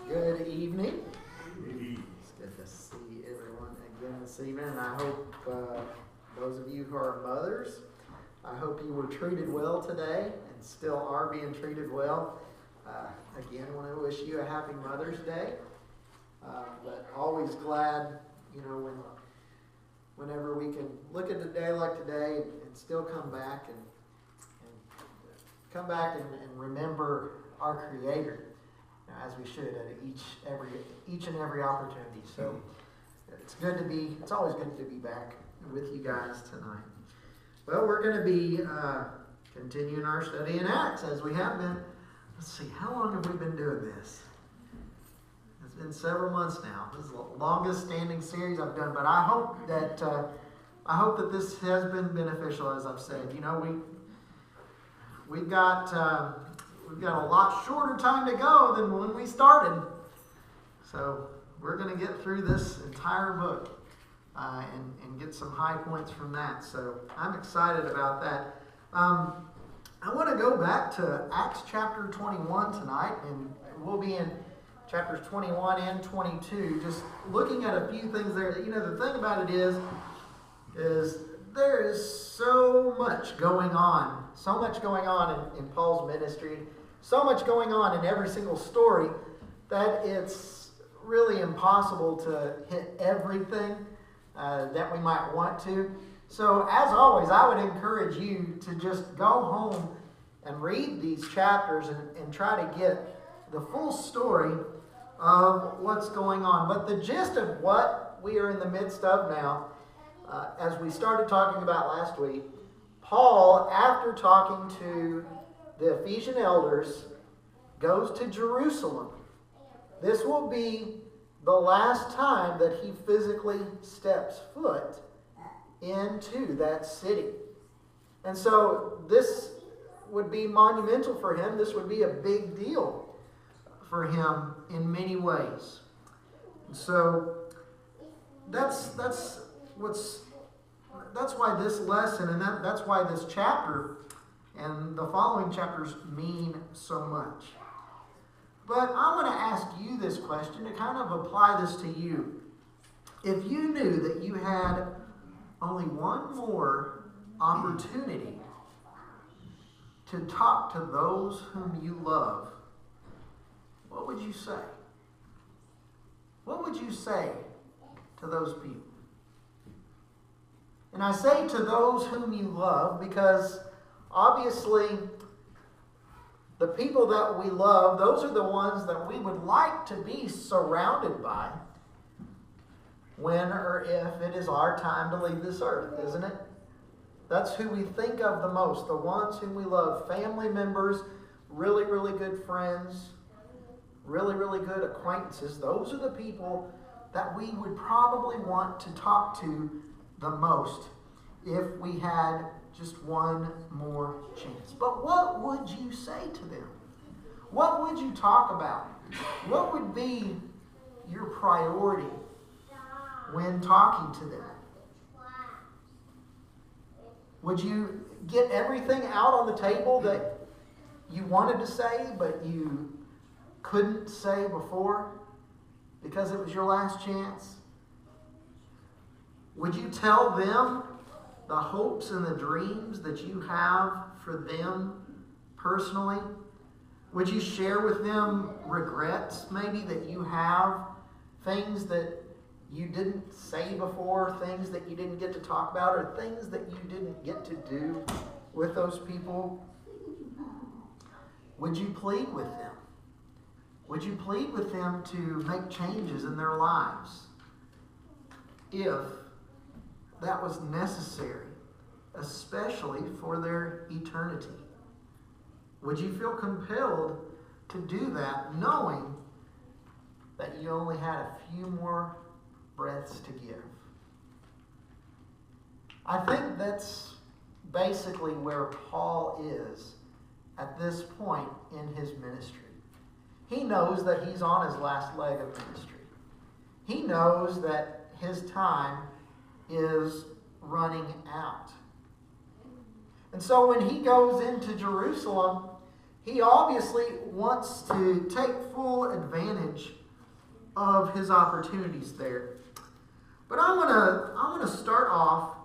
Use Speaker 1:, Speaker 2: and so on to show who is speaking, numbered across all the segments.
Speaker 1: Good evening. It's good to see everyone again this evening. I hope those of you who are mothers, I hope you were treated well today and still are being treated well. Again, I want to wish you a happy Mother's Day. But always glad, whenever we can look at a day like today and still come back and remember our Creator, as we should at each and every opportunity. So it's always good to be back with you guys tonight. Well, we're going to be continuing our study in Acts as we have been. Let's see, how long have we been doing this? It's been several months now. This is the longest standing series I've done, but I hope that this has been beneficial, as I've said. We've got a lot shorter time to go than when we started. So we're going to get through this entire book and get some high points from that. So I'm excited about that. I want to go back to Acts chapter 21 tonight, and we'll be in chapters 21 and 22, just looking at a few things there. The thing about it is there is so much going on in Paul's ministry, so much going on in every single story that it's really impossible to hit everything that we might want to. So as always, I would encourage you to just go home and read these chapters and try to get the full story of what's going on. But the gist of what we are in the midst of now, as we started talking about last week, Paul, after talking to the Ephesian elders, goes to Jerusalem. This will be the last time that he physically steps foot into that city. And so this would be monumental for him. This would be a big deal for him in many ways. And so that's why this lesson and that's why this chapter and the following chapters mean so much. But I want to ask you this question to kind of apply this to you. If you knew that you had only one more opportunity to talk to those whom you love, what would you say? What would you say to those people? And I say to those whom you love because obviously the people that we love, those are the ones that we would like to be surrounded by when or if it is our time to leave this earth, isn't it? That's who we think of the most, the ones whom we love, family members, really, really good friends, really, really good acquaintances. Those are the people that we would probably want to talk to the most if we had just one more chance. But what would you say to them? What would you talk about? What would be your priority when talking to them? Would you get everything out on the table that you wanted to say but you couldn't say before because it was your last chance? Would you tell them the hopes and the dreams that you have for them personally? Would you share with them regrets maybe that you have, things that you didn't say before, things that you didn't get to talk about, or things that you didn't get to do with those people? Would you plead with them? Would you plead with them to make changes in their lives if that was necessary, especially for their eternity? Would you feel compelled to do that knowing that you only had a few more breaths to give? I think that's basically where Paul is at this point in his ministry. He knows that he's on his last leg of ministry. He knows that his time is running out. And so when he goes into Jerusalem, he obviously wants to take full advantage of his opportunities there. But I want to start off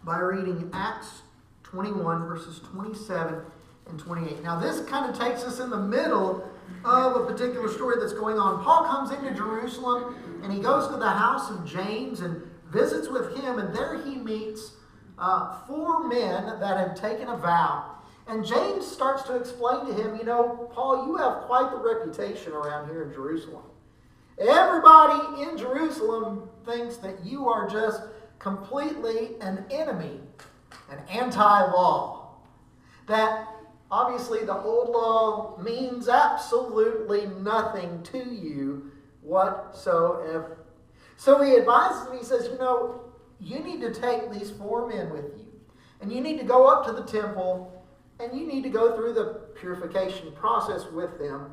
Speaker 1: by reading Acts 21, verses 27 and 28. Now, this kind of takes us in the middle of a particular story that's going on. Paul comes into Jerusalem, and he goes to the house of James and visits with him, and there he meets 4 men that had taken a vow. And James starts to explain to him, Paul, you have quite the reputation around here in Jerusalem. Everybody in Jerusalem thinks that you are just completely an enemy, an anti-law. That obviously the old law means absolutely nothing to you whatsoever. So he advises him, he says, you need to take these 4 men with you. And you need to go up to the temple, and you need to go through the purification process with them,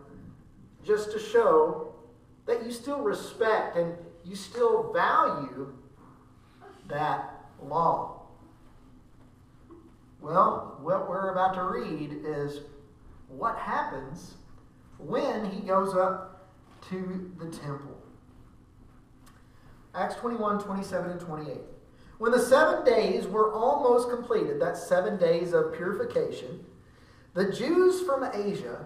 Speaker 1: just to show that you still respect and you still value that law. Well, what we're about to read is what happens when he goes up to the temple. Acts 21, 27 and 28. When the 7 days were almost completed, that's 7 days of purification, the Jews from Asia,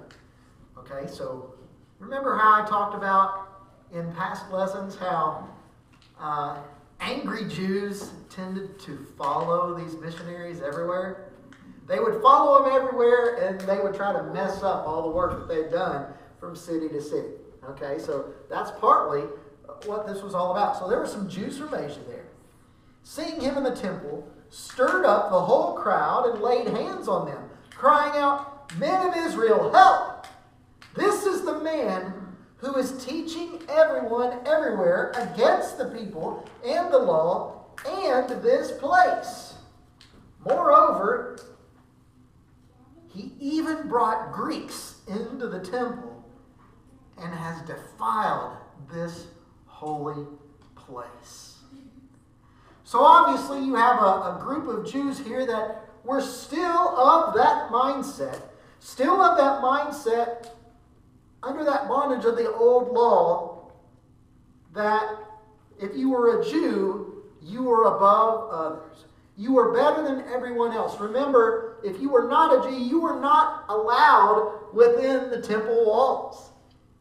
Speaker 1: okay, so remember how I talked about in past lessons how angry Jews tended to follow these missionaries everywhere? They would follow them everywhere, and they would try to mess up all the work that they'd done from city to city. Okay, so that's partly what this was all about. So there were some Jews from Asia there. Seeing him in the temple, stirred up the whole crowd and laid hands on them, crying out, "Men of Israel, help! This is the man who is teaching everyone everywhere against the people and the law and this place. Moreover, he even brought Greeks into the temple and has defiled this holy place." So obviously you have a group of Jews here that were still of that mindset, under that bondage of the old law, that if you were a Jew, you were above others. You were better than everyone else. Remember, if you were not a Jew, you were not allowed within the temple walls.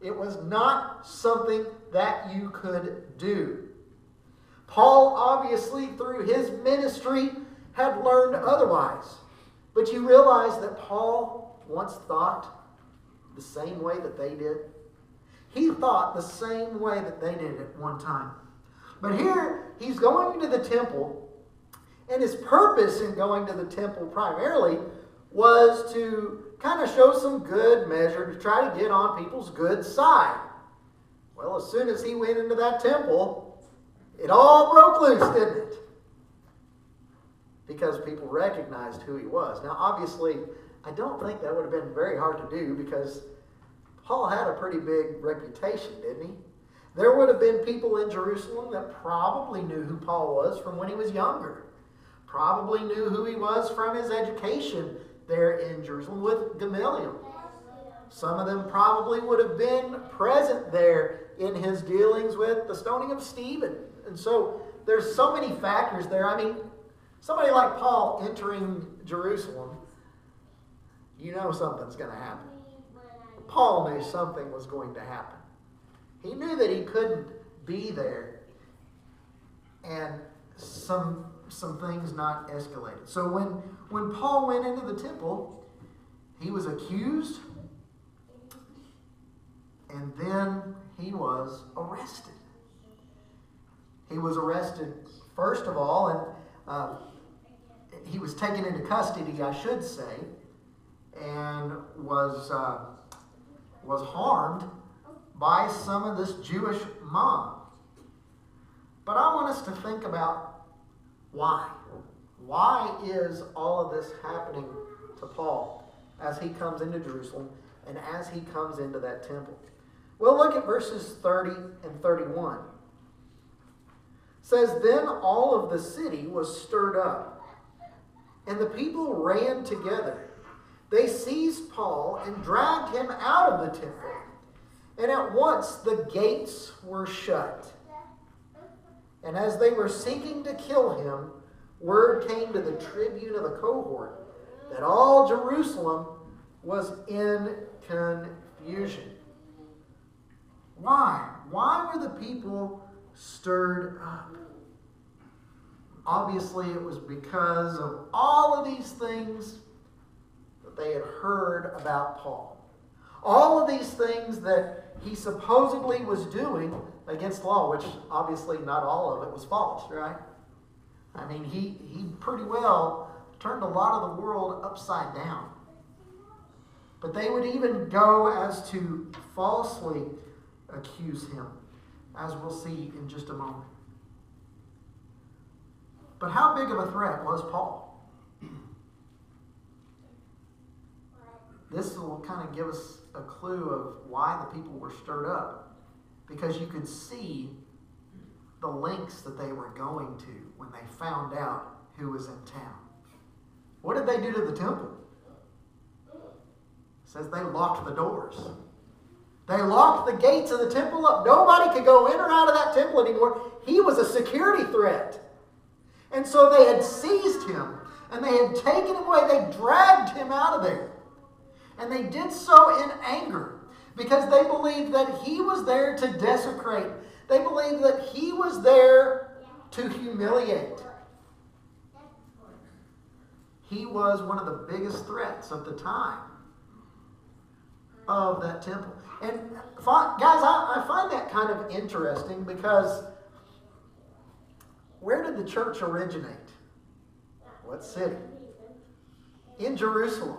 Speaker 1: It was not something that you could do. Paul, obviously, through his ministry, had learned otherwise. But you realize that Paul once thought the same way that they did. He thought the same way that they did at one time. But here, he's going to the temple, and his purpose in going to the temple primarily was to kind of show some good measure, to try to get on people's good side. Well, as soon as he went into that temple, it all broke loose, didn't it? Because people recognized who he was. Now, obviously, I don't think that would have been very hard to do because Paul had a pretty big reputation, didn't he? There would have been people in Jerusalem that probably knew who Paul was from when he was younger. Probably knew who he was from his education there in Jerusalem with Gamaliel. Some of them probably would have been present there in his dealings with the stoning of Stephen. And so there's so many factors there. I mean, somebody like Paul entering Jerusalem, you know something's going to happen. Paul knew something was going to happen. He knew that he couldn't be there and some things not escalated. So when Paul went into the temple, he was accused, and then he was arrested. He was arrested first of all, and he was taken into custody, I should say, and was harmed by some of this Jewish mob. But I want us to think about why. Why is all of this happening to Paul as he comes into Jerusalem and as he comes into that temple? Well, look at verses 30 and 31. It says, "Then all of the city was stirred up, and the people ran together. they seized Paul and dragged him out of the temple. And at once the gates were shut. And as they were seeking to kill him, word came to the tribune of the cohort that all Jerusalem was in confusion. Why? Why were the people stirred up? Obviously, it was because of all of these things that they had heard about Paul. All of these things that he supposedly was doing against the law, which obviously not all of it was false, right? I mean, he pretty well turned a lot of the world upside down. But they would even go as to falsely accuse him, as we'll see in just a moment. But how big of a threat was Paul? This will kind of give us a clue of why the people were stirred up. Because you could see the lengths that they were going to when they found out who was in town. What did they do to the temple? It says they locked the doors. They locked the gates of the temple up. Nobody could go in or out of that temple anymore. He was a security threat. And so they had seized him and they had taken him away. They dragged him out of there. And they did so in anger because they believed that he was there to desecrate. They believed that he was there to humiliate. He was one of the biggest threats of the time of that temple. And guys, I find that kind of interesting because where did the church originate? What city? In Jerusalem.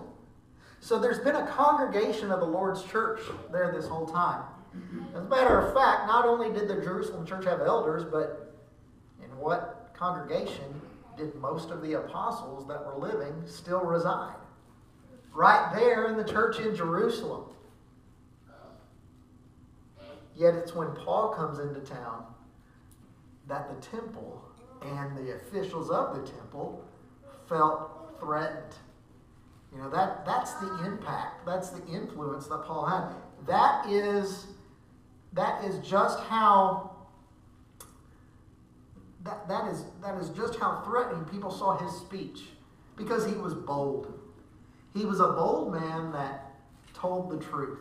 Speaker 1: So there's been a congregation of the Lord's church there this whole time. As a matter of fact, not only did the Jerusalem church have elders, but in what congregation did most of the apostles that were living still reside? Right there in the church in Jerusalem. Yet it's when Paul comes into town that the temple and the officials of the temple felt threatened. You know, that's the impact, that's the influence that Paul had. That is just how that is just how threatening people saw his speech, because he was bold. He was a bold man that told the truth.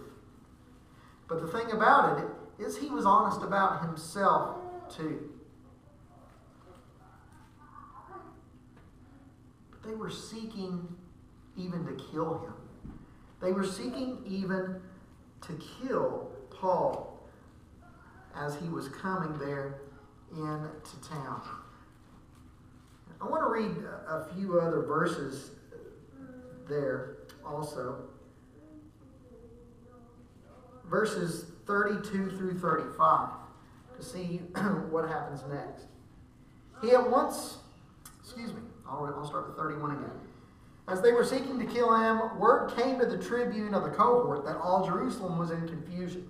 Speaker 1: But the thing about it is he was honest about himself too. But they were seeking even to kill him. They were seeking even to kill Paul as he was coming there into town. I want to read a few other verses there also. Verses 32 through 35 to see what happens next. He at once, I'll start with 31 again. As they were seeking to kill him, word came to the tribune of the cohort that all Jerusalem was in confusion.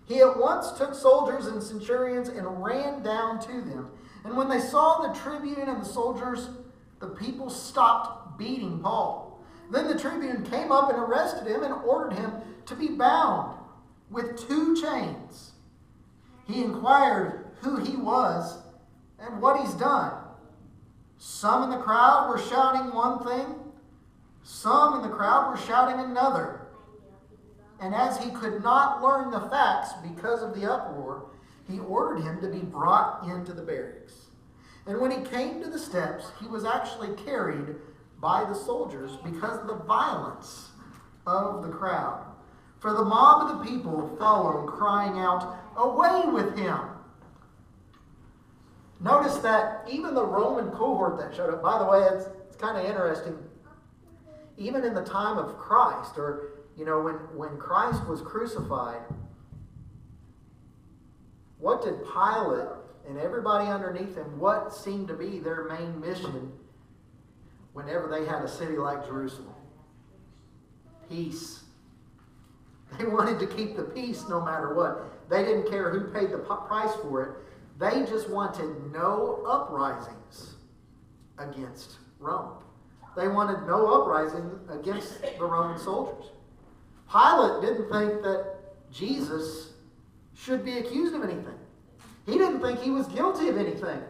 Speaker 1: He at once took soldiers and centurions and ran down to them. And when they saw the tribune and the soldiers, the people stopped beating Paul. Then the tribune came up and arrested him and ordered him to be bound with 2 chains. He inquired who he was and what he's done. Some in the crowd were shouting one thing, some in the crowd were shouting another. And as he could not learn the facts because of the uproar, he ordered him to be brought into the barracks. And when he came to the steps, he was actually carried by the soldiers because of the violence of the crowd. For the mob of the people followed, crying out, "Away with him!" Notice that even the Roman cohort that showed up, by the way, it's kind of interesting. Even in the time of Christ, or when Christ was crucified, what did Pilate and everybody underneath him, what seemed to be their main mission whenever they had a city like Jerusalem? Peace. They wanted to keep the peace no matter what. They didn't care who paid the price for it. They just wanted no uprisings against Rome. They wanted no uprising against the Roman soldiers. Pilate didn't think that Jesus should be accused of anything. He didn't think he was guilty of anything.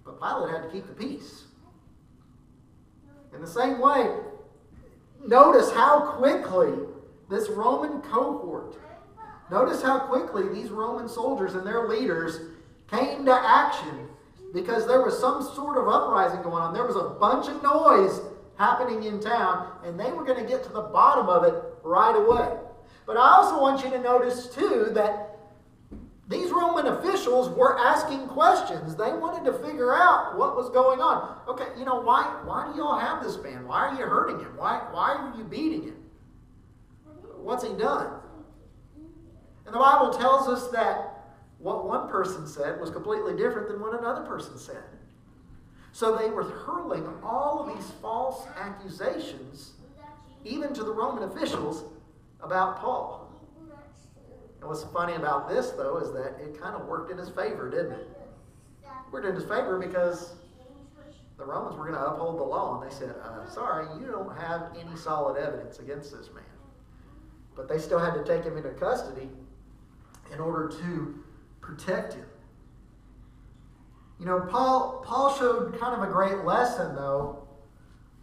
Speaker 1: But Pilate had to keep the peace. In the same way, notice how quickly this Roman cohort, notice how quickly these Roman soldiers and their leaders came to action because there was some sort of uprising going on. There was a bunch of noise happening in town, and they were going to get to the bottom of it right away. But I also want you to notice, too, that these Roman officials were asking questions. They wanted to figure out what was going on. Okay, why do y'all have this man? Why are you hurting him? Why are you beating him? What's he done? And the Bible tells us that what one person said was completely different than what another person said. So they were hurling all of these false accusations, even to the Roman officials, about Paul. And what's funny about this, though, is that it kind of worked in his favor, didn't it? Worked in his favor because the Romans were going to uphold the law. And they said, sorry, you don't have any solid evidence against this man. But they still had to take him into custody in order to protect him. Paul showed kind of a great lesson, though,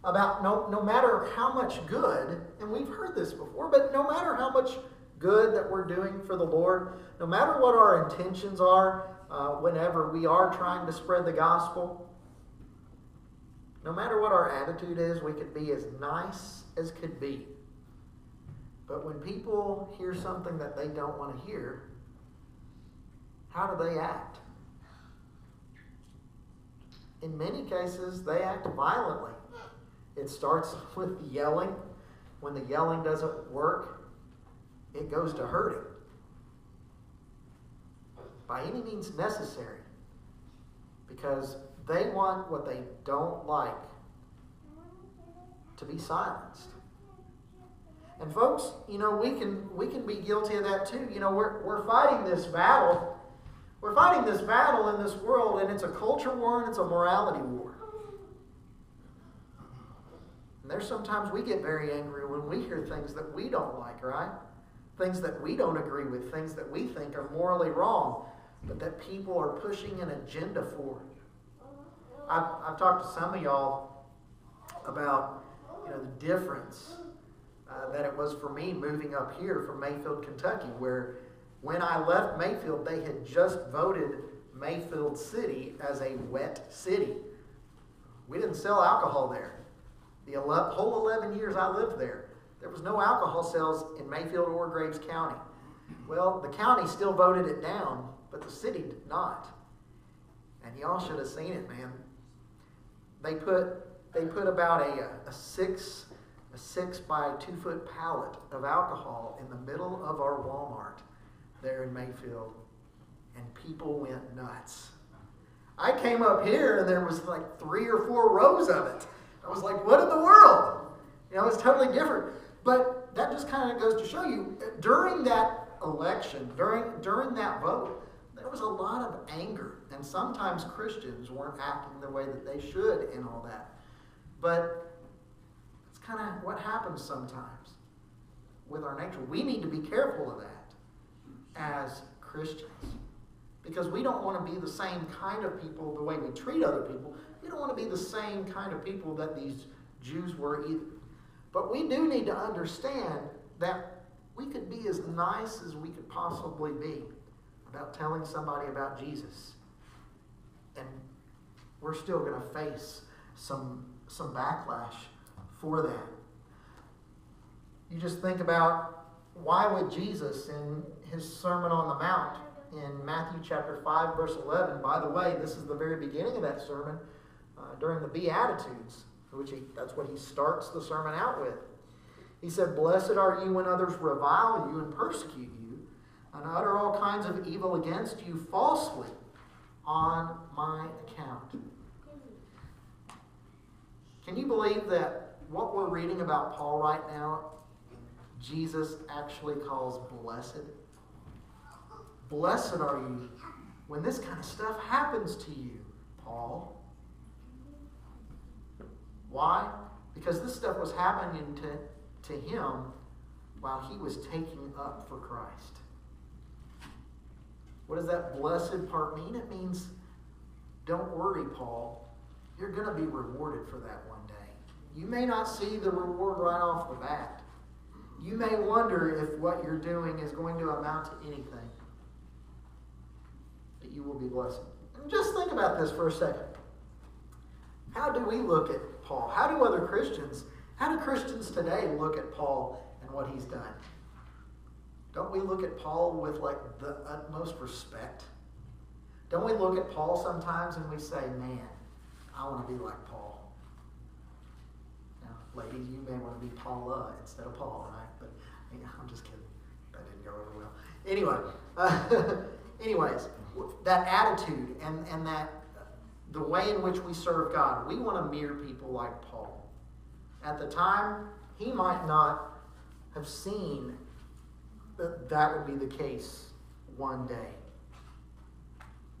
Speaker 1: about no matter how much good, and we've heard this before, but no matter how much good that we're doing for the Lord, no matter what our intentions are whenever we are trying to spread the gospel, no matter what our attitude is, we could be as nice as could be. But when people hear something that they don't want to hear, how do they act? In many cases, they act violently. It starts with yelling. When the yelling doesn't work, it goes to hurting. By any means necessary. Because they want what they don't like to be silenced. And folks, we can be guilty of that too. We're fighting this battle. We're fighting this battle in this world, and it's a culture war and it's a morality war. And there's sometimes we get very angry when we hear things that we don't like, right? Things that we don't agree with, things that we think are morally wrong, but that people are pushing an agenda for. I've talked to some of y'all about the difference that it was for me moving up here from Mayfield, Kentucky, where when I left Mayfield, they had just voted Mayfield City as a wet city. We didn't sell alcohol there. The whole 11 years I lived there, there was no alcohol sales in Mayfield or Graves County. Well, the county still voted it down, but the city did not. And y'all should have seen it, man. They put about a 6 by 2 foot pallet of alcohol in the middle of our Walmart there in Mayfield, and people went nuts. I came up here and there was like 3 or 4 rows of it. I was like, what in the world? It's totally different. But that just kind of goes to show you, during that election, during that vote, there was a lot of anger. And sometimes Christians weren't acting the way that they should and all that. But it's kind of what happens sometimes with our nature. We need to be careful of that as Christians. Because we don't want to be the same kind of people the way we treat other people. We don't want to be the same kind of people that these Jews were either. But we do need to understand that we could be as nice as we could possibly be about telling somebody about Jesus. And we're still going to face some backlash for that. You just think about, why would Jesus in his Sermon on the Mount in Matthew chapter 5 verse 11, by the way, this is the very beginning of that sermon, during the Beatitudes, that's what he starts the sermon out with. He said, "Blessed are you when others revile you and persecute you, and utter all kinds of evil against you falsely on my account." Can you believe that what we're reading about Paul right now, Jesus actually calls blessed? Blessed are you when this kind of stuff happens to you, Paul. Why? Because this stuff was happening to him while he was taking up for Christ. What does that blessed part mean? It means, don't worry, Paul. You're going to be rewarded for that one day. You may not see the reward right off the bat. You may wonder if what you're doing is going to amount to anything. But you will be blessed. And just think about this for a second. How do we look at Paul? How do Christians today look at Paul and what he's done? Don't we look at Paul with like the utmost respect? Don't we look at Paul sometimes and we say, man, I want to be like Paul? Now, ladies, you may want to be Paula instead of Paul, right? But I'm just kidding. That didn't go over well. Anyways, that attitude and that the way in which we serve God, we want to mirror people like Paul. At the time, he might not have seen that would be the case one day.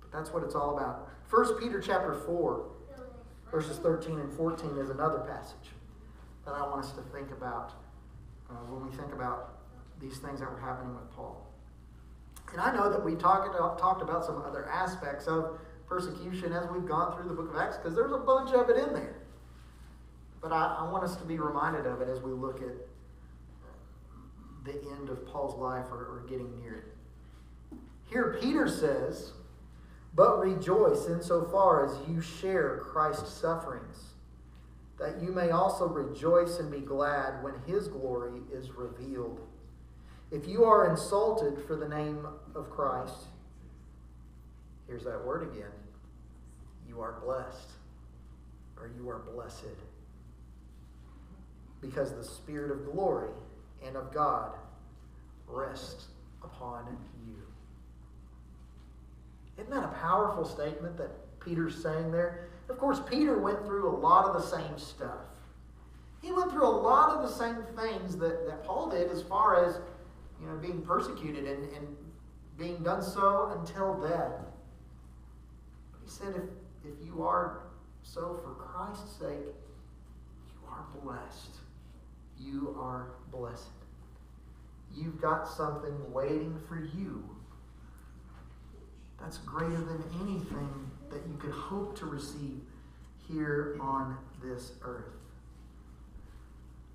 Speaker 1: But that's what it's all about. 1 Peter chapter 4, verses 13 and 14 is another passage that I want us to think about when we think about these things that were happening with Paul. And I know that we talked about some other aspects of persecution as we've gone through the book of Acts, because there's a bunch of it in there. But I want us to be reminded of it as we look at the end of Paul's life or getting near it. Here Peter says, but rejoice insofar as you share Christ's sufferings, that you may also rejoice and be glad when his glory is revealed. If you are insulted for the name of Christ, here's that word again, you are blessed, or you are blessed, because the Spirit of glory and of God rests upon you. Isn't that a powerful statement that Peter's saying there? Of course, Peter went through a lot of the same stuff. He went through a lot of the same things that Paul did as far as being persecuted and being done so until death. But he said, if you are so for Christ's sake, you are blessed. You are blessed. You've got something waiting for you that's greater than anything that you could hope to receive here on this earth.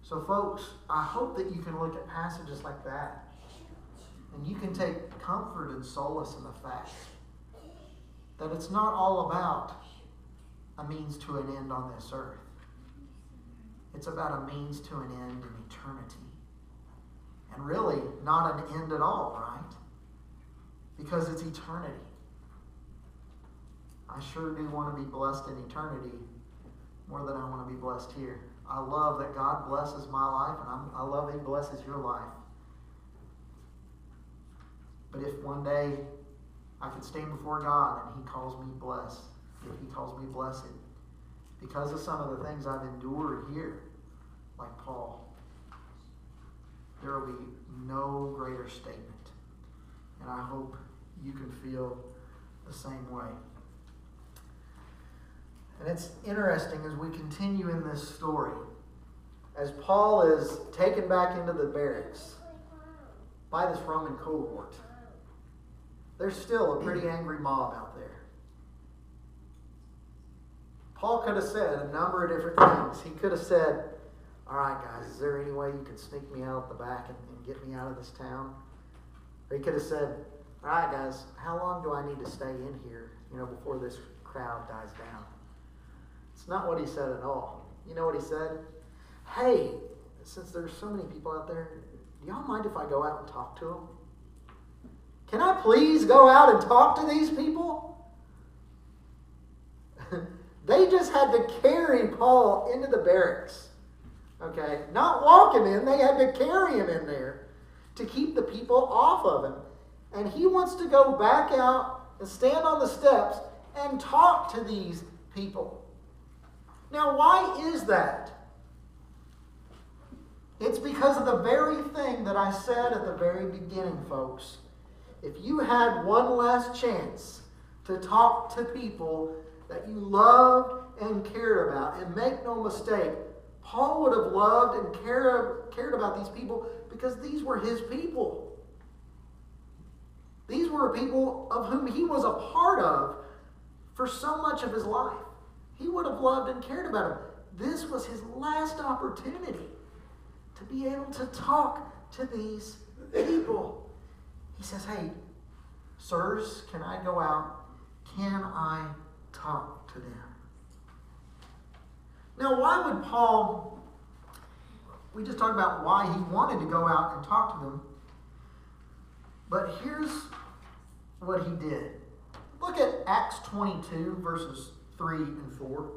Speaker 1: So folks, I hope that you can look at passages like that and you can take comfort and solace in the fact that it's not all about a means to an end on this earth. It's about a means to an end in eternity. And really, not an end at all, right? Because it's eternity. I sure do want to be blessed in eternity more than I want to be blessed here. I love that God blesses my life, and I love that He blesses your life. But if one day I could stand before God and He calls me blessed, if He calls me blessed, because of some of the things I've endured here, like Paul, there will be no greater statement. And I hope you can feel the same way. And it's interesting as we continue in this story, as Paul is taken back into the barracks by this Roman cohort, there's still a pretty angry mob out there. Paul could have said a number of different things. He could have said, all right, guys, is there any way you can sneak me out the back and get me out of this town? Or he could have said, all right, guys, how long do I need to stay in here, before this crowd dies down? It's not what he said at all. You know what he said? Hey, since there's so many people out there, do y'all mind if I go out and talk to them? Can I please go out and talk to these people? They just had to carry Paul into the barracks. Okay? Not walk him in, they had to carry him in there to keep the people off of him. And he wants to go back out and stand on the steps and talk to these people. Now, why is that? It's because of the very thing that I said at the very beginning, folks. If you had one last chance to talk to people that you loved and cared about. And make no mistake, Paul would have loved and cared about these people because these were his people. These were people of whom he was a part of for so much of his life. He would have loved and cared about them. This was his last opportunity to be able to talk to these people. He says, hey, sirs, can I go out? Can I talk to them? Now, why would Paul, we just talked about why he wanted to go out and talk to them, but here's what he did. Look at Acts 22, verses 3 and 4.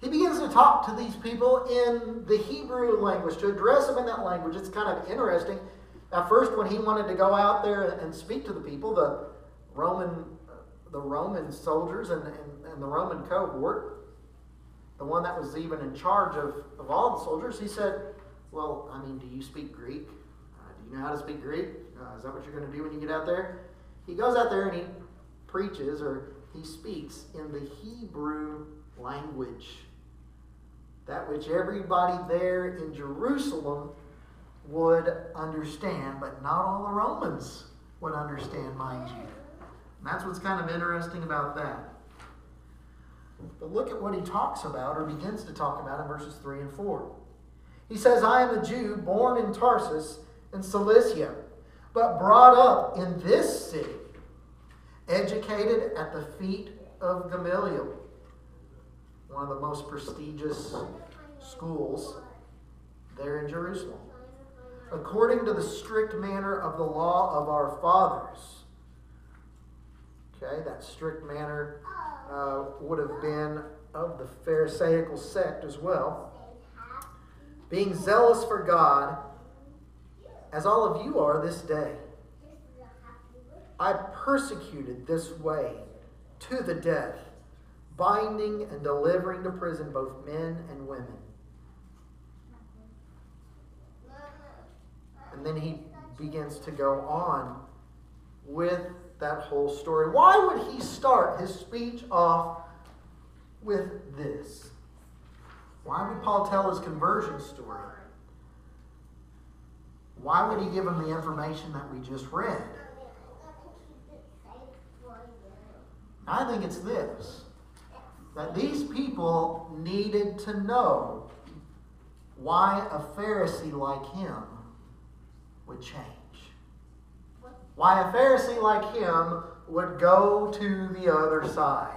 Speaker 1: He begins to talk to these people in the Hebrew language, to address them in that language. It's kind of interesting. At first, when he wanted to go out there and speak to the people, the Roman soldiers and the Roman cohort, the one that was even in charge of all the soldiers, he said, well, I mean, do you speak Greek? Do you know how to speak Greek? Is that what you're going to do when you get out there? He goes out there and he preaches, or he speaks in the Hebrew language, that which everybody there in Jerusalem would understand, but not all the Romans would understand, mind you. And that's what's kind of interesting about that. But look at what he talks about, or begins to talk about, in verses 3 and 4. He says, I am a Jew born in Tarsus in Cilicia, but brought up in this city, educated at the feet of Gamaliel, one of the most prestigious schools there in Jerusalem, according to the strict manner of the law of our fathers. Okay, that strict manner would have been of the Pharisaical sect as well. Being zealous for God, as all of you are this day. I persecuted this way to the death, binding and delivering to prison both men and women. And then he begins to go on with that whole story. Why would he start his speech off with this? Why would Paul tell his conversion story? Why would he give him the information that we just read? I think it's this, that these people needed to know why a Pharisee like him would change. Why a Pharisee like him would go to the other side.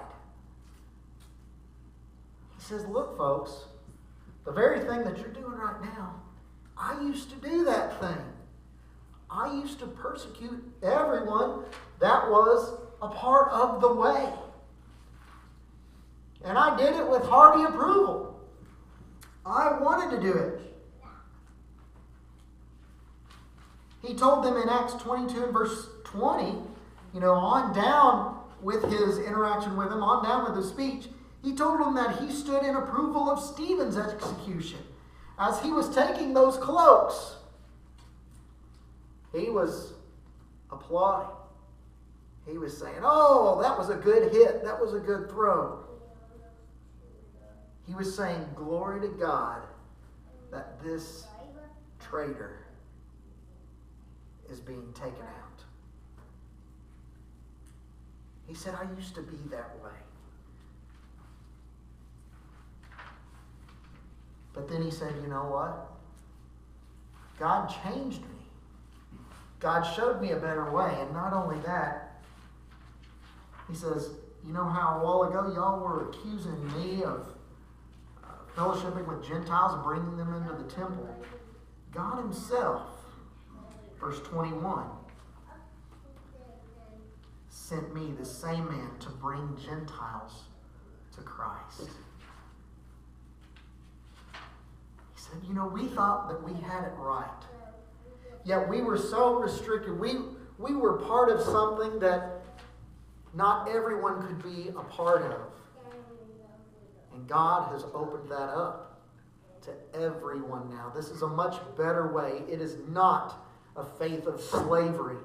Speaker 1: He says, look, folks, the very thing that you're doing right now, I used to do that thing. I used to persecute everyone that was a part of the way. And I did it with hearty approval. I wanted to do it. He told them in Acts 22 and verse 20, on down with his interaction with them, on down with his speech, he told them that he stood in approval of Stephen's execution. As he was taking those cloaks, he was applauding. He was saying, oh, that was a good hit. That was a good throw. He was saying, glory to God that this traitor is being taken out. He said, I used to be that way. But then he said, you know what? God changed me. God showed me a better way. And not only that, he says, you know how a while ago y'all were accusing me of fellowshipping with Gentiles and bringing them into the temple? God himself, verse 21, sent me, the same man, to bring Gentiles to Christ. He said, we thought that we had it right. Yet we were so restricted. We were part of something that not everyone could be a part of. And God has opened that up to everyone now. This is a much better way. It is not a faith of slavery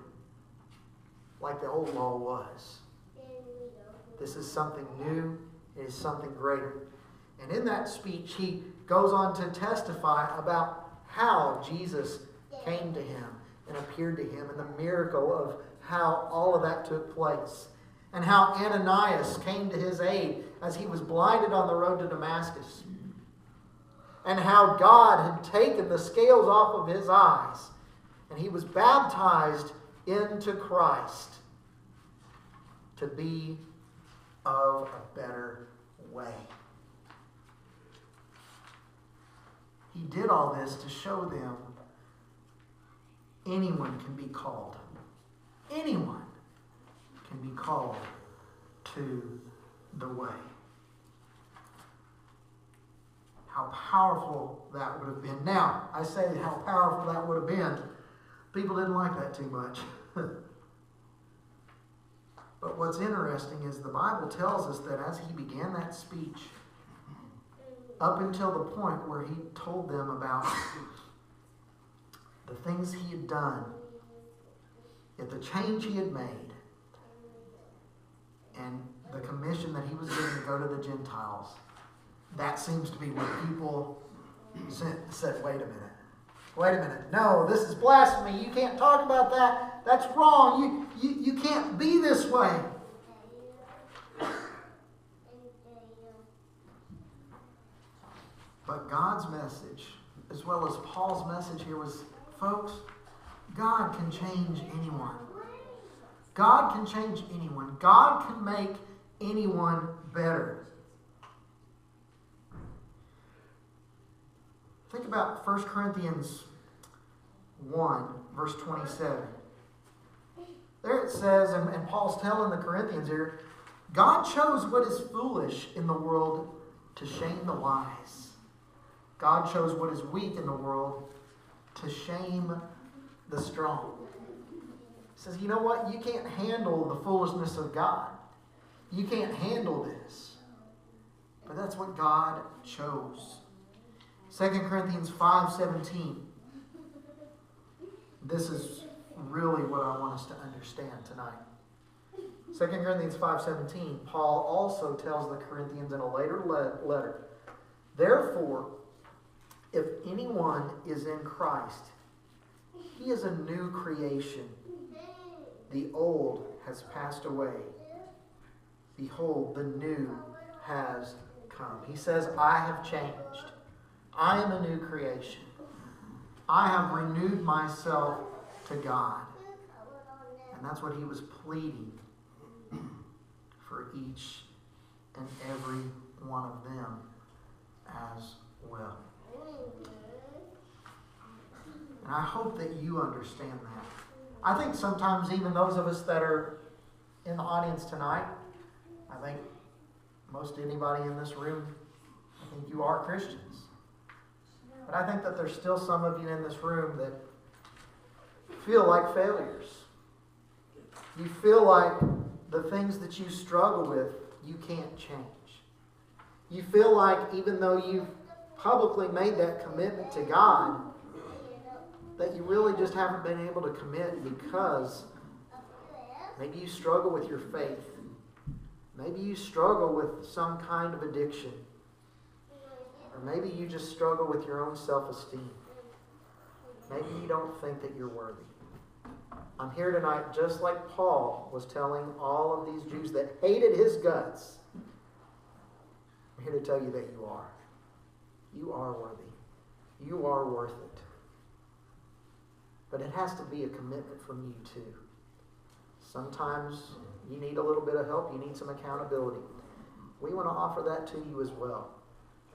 Speaker 1: like the old law was. This is something new. It is something greater. And in that speech, he goes on to testify about how Jesus came to him and appeared to him, and the miracle of how all of that took place, and how Ananias came to his aid as he was blinded on the road to Damascus, and how God had taken the scales off of his eyes, and he was baptized into Christ to be of a better way. He did all this to show them anyone can be called. Anyone can be called to the way. How powerful that would have been. Now, I say how powerful that would have been. People didn't like that too much. But what's interesting is the Bible tells us that as he began that speech, up until the point where he told them about the things he had done, yet the change he had made, and the commission that he was given to go to the Gentiles, that seems to be when people said, wait a minute, no, this is blasphemy, you can't talk about that, that's wrong, you can't be this way. But God's message, as well as Paul's message here, was, folks, God can change anyone. God can change anyone. God can make anyone better. Think about 1 Corinthians 1, verse 27. There it says, and Paul's telling the Corinthians here, God chose what is foolish in the world to shame the wise. God chose what is weak in the world to shame the strong. He says, you know what? You can't handle the foolishness of God. You can't handle this. But that's what God chose. 2 Corinthians 5:17. This is really what I want us to understand tonight. 2 Corinthians 5:17, Paul also tells the Corinthians in a later letter, therefore, if anyone is in Christ, he is a new creation. The old has passed away. Behold, the new has come. He says, I have changed. I am a new creation. I have renewed myself to God. And that's what he was pleading for each and every one of them as well. And I hope that you understand that. I think sometimes even those of us that are in the audience tonight, I think most anybody in this room, I think you are Christians. But I think that there's still some of you in this room that feel like failures. You feel like the things that you struggle with, you can't change. You feel like even though you've publicly made that commitment to God, that you really just haven't been able to commit because maybe you struggle with your faith. Maybe you struggle with some kind of addiction. Or maybe you just struggle with your own self-esteem. Maybe you don't think that you're worthy. I'm here tonight just like Paul was telling all of these Jews that hated his guts. I'm here to tell you that you are. You are worthy. You are worth it. But it has to be a commitment from you too. Sometimes you need a little bit of help. You need some accountability. We want to offer that to you as well.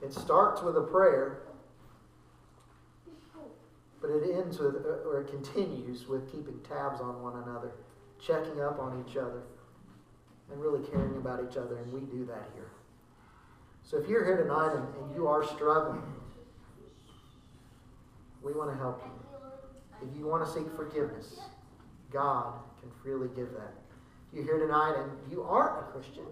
Speaker 1: It starts with a prayer, but it ends with, or it continues with keeping tabs on one another, checking up on each other, and really caring about each other, and we do that here. So if you're here tonight and you are struggling, we want to help you. If you want to seek forgiveness, God can freely give that. If you're here tonight and you aren't a Christian,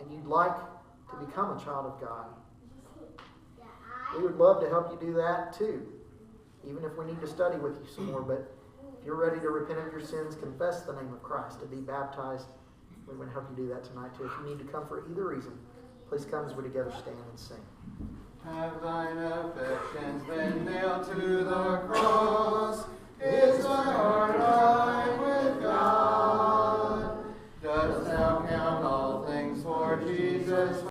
Speaker 1: and you'd like to become a child of God, we would love to help you do that too, even if we need to study with you some more. But if you're ready to repent of your sins, confess the name of Christ, to be baptized, we want to help you do that tonight too. If you need to come for either reason, please come as we together stand and sing.
Speaker 2: Have thine affections been nailed to the cross? Is thy heart right with God? Dost thou count all things for Jesus?